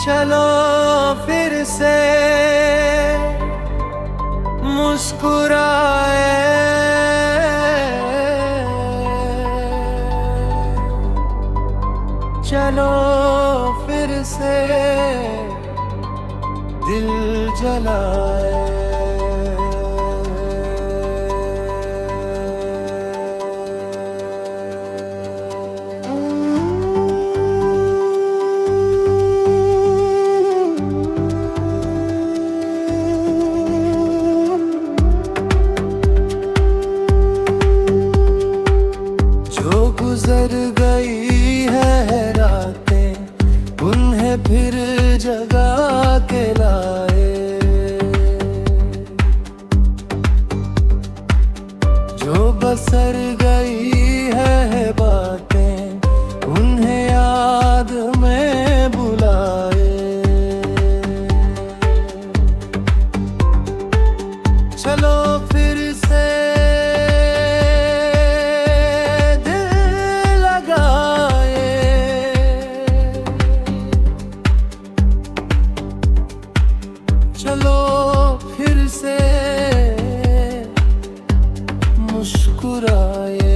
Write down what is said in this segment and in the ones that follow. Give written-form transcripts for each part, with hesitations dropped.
चलो फिर से मुस्कुराए, चलो फिर से दिल जलाए। गुजर गई है रातें, उन्हें फिर जगा के लाए। जो बसर गई है बातें, उन्हें याद में बुलाए। चलो फिर से चलो फिर से मुस्कुराए।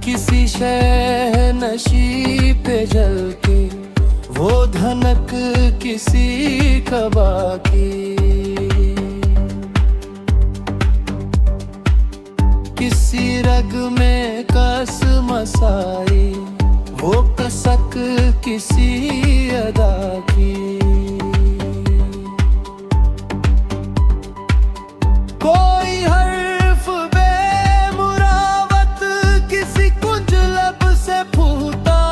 किसी शहनशी पे जलती वो धनक किसी कबा की, किसी रग में कस मसाई वो कसक किसी अदा की। कोई हर्फ बेमुरावत किसी कुंज लब से फूटा,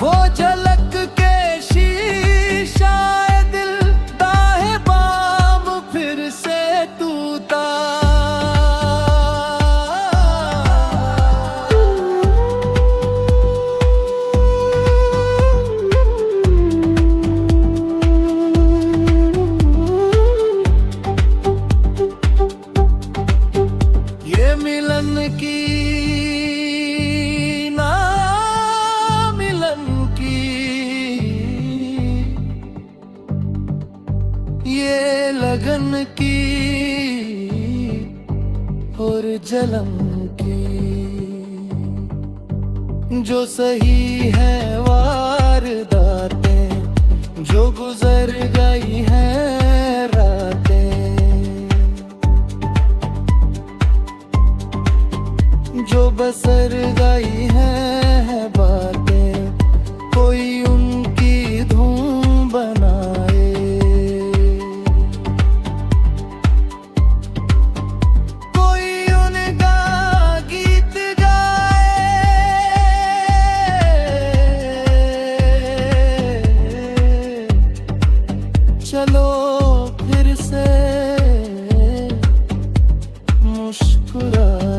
वो झलक के शीशाए दिल दाहे बाम फिर से टूटा। मिलन की ना मिलन की, ये लगन की और जलन की। जो सही है वारदातें, जो गुजर गई हैं रातें, जो बसर गई है बातें, कोई उनकी धूम बनाए। कोई उनका गीत गाए। चलो फिर से मुस्कुराए।